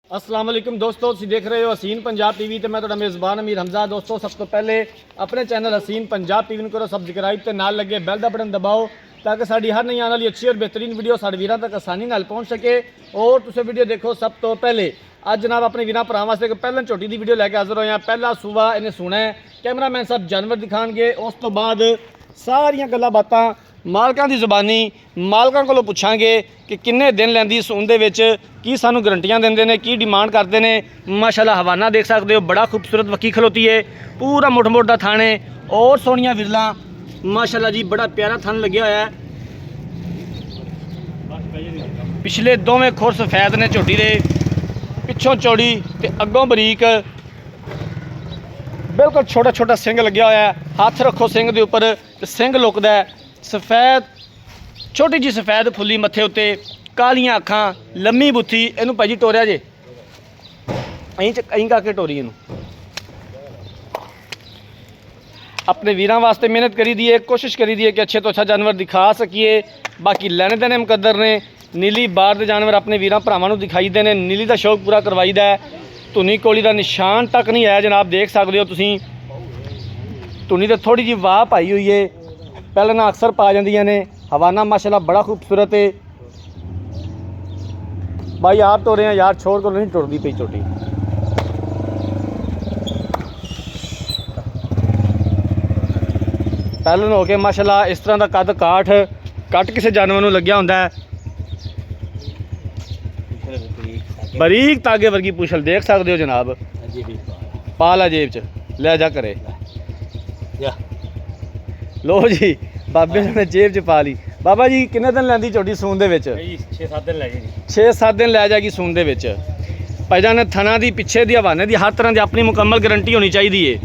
अस्सलाम वालेकुम दोस्तों, तुसीं देख रहे हो हसीन पंजाब टीवी ते मैं तुहाडा मेज़बान अमीर हमजा। दोस्तों सब तो पहले अपने चैनल हसीन पंजाब टीवी नूं करो सबसक्राइब ते नाल लगे बैल दा बटन दबाओ ताकि साडी हर नई आने वाली अच्छी और बेहतरीन वीडियो साडे वीरां तक आसानी नाल पहुँच सके। और तुसीं वीडियो देखो सब तो पहले। अज जनाब अपने वीरां भरावां वास्ते एक पहलन झोटी की वीडियो लैके हाज़र होए। पहला सूबा इन्हें सुना है, कैमरामैन साहब जानवर दिखाएंगे, उस तो बाद सारियां गल्लां बातां मालकां दी ज़ुबानी मालकां कोलों पुछांगे कि किन्ने दिन लैंदी सून दे विच, की सानू गरंटियां देंदे ने, की डिमांड करते हैं। माशाल्लाह हवाना देख सकते हो, बड़ा खूबसूरत वक्की खलोती है, पूरा मुठ मुठ दा थाने और सोहणियां विरलां माशाल्लाह जी, बड़ा प्यारा थन लग्या होया है। पिछले दोवें खुर सफैद ने झोटी दे, पिछों चौड़ी ते अगों बरीक, बिल्कुल छोटा छोटा सिंग लग्या होया है। हाथ रखो सिंग दे उपर ते सिंग लुकदा है। सफैद छोटी जी सफैद फुली मत्थे उत्ते, कालियां अखां, लम्मी बुत्थी। इनू भाई जी टोरिया जे अं करके टोरी इनू। अपने वीरां वास्ते मेहनत करी दी है, कोशिश करी दी है कि अच्छे तो अच्छा जानवर दिखा सकीए। बाकी लैने देने मुकद्दर ने। नीली बार के जानवर अपने वीरां भरावां नूं दिखाई दे ने, नीली का शौक पूरा करवाई दा है। धुनी कोली का निशान तक नहीं आया जनाब, देख सकते हो तुसीं। धुनी तो थोड़ी जी वाह पाई हुई है, पहलना अक्सर पा जांदियां ने। हवाना माशाल्लाह बड़ा खूबसूरत है। भाई आप टोरे हैं यार, छोड़ को नहीं टुरदी पई झोटी। पहलन हो के माशाल्लाह इस तरह का कद काठ कट किसी जानवर नूं लग्या हुंदा है। बरीक तागे वर्गी पूछल देख सकते हो जनाब। पाला जेब च लै जा करे, लो जी बाबे ने जेब च पा ली। बाबा जी किन्ने दिन लैंदी झोटी सून दे विच? 6-7 दिन लै जाएगी। 6-7 दिन लै जाएगी सून दे विच। भाईजान थना दी पिछे दी हवाने दी हर तरह की अपनी मुकम्मल गारंटी होनी चाहिए है।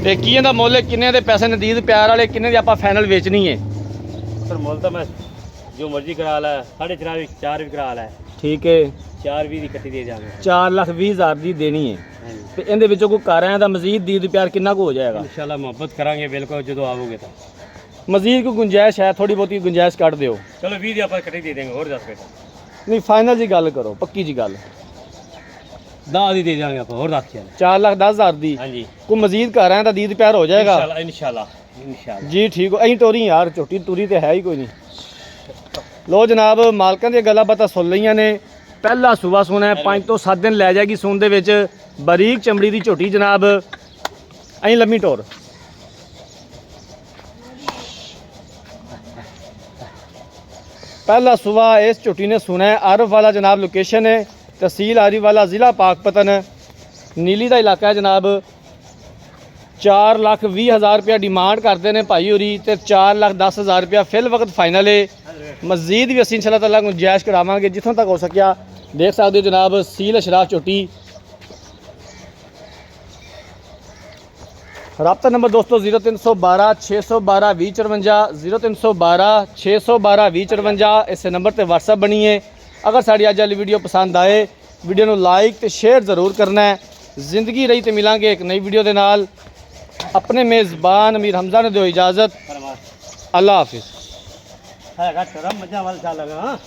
ते किए दा मुੱਲ किन्ने दे पैसे नदीद प्यार वाले, किन्ने दी आपां फाइनल बेचनी है? सर मुੱਲ तो मैं जो मर्जी करा ला, 4.5 भी करा ला। ठीक है, 4.20 की कट्टी दे जाएंगे। 4,20,000 दी देनी है। तो इहदे विचों कोई कर आया दा मजीद दीद प्यार कितना को हो जाएगा? इंशाल्लाह मोहब्बत करांगे बिल्कुल, जो आओगे तो मजीद कोई गुंजाइश है? थोड़ी बहुत गुंजाइश कट दियो। चलो 20 दी आपां कट्टी दे देंगे, और 10 बेटा नहीं फाइनल जी गल करो, पक्की जी गल। 10 दी दे देंगे आपां, और 10 चल 4,10,000 दी। हां जी, कोई मजीद कर आया दा दीद प्यार हो जाएगा इंशाल्लाह इंशाल्लाह इंशाल्लाह जी। ठीक हो अं टोरी यार, झोटी टूरी तो है ही कोई नहीं। लो जनाब मालकां दी गल्लां बातां सुन लईयां ने। पहला सूबा सूना है, 5 तो 7 दिन लै जाएगी सून दे विच। बरीक चमड़ी की झोटी जनाब, अं लम्मी टोर। पहला सूबा इस झोटी ने सुना है। आरफ वाला जनाब लोकेशन है, तहसील आरिफ वाला, ज़िला पाकपतन, नीली का इलाका है जनाब। 4,20,000 रुपया डिमांड करते हैं भाई होरी, तो 4,10,000 रुपया फिल वक्त फाइनल है। मजीद भी असीं इंशाअल्लाह ताला गुंजाइश करावांगे जिथों तक हो सकिया। देख सकते हो जनाब सील अशराफ झोटी। रब्ता नंबर दोस्तों 0312 612 2054, 0312 612 2054। इस नंबर पर व्हाट्सअप बनी है। अगर साड़ी अज वाली वीडियो पसंद आए, वीडियो को लाइक तो शेयर ज़रूर करना है। जिंदगी रही तो मिलांगे एक नई वीडियो के नाल। अपने मेज़बान अमीर हमजा ने दो इजाज़त। अल्लाह हाफिज़। मजा वाला लगा।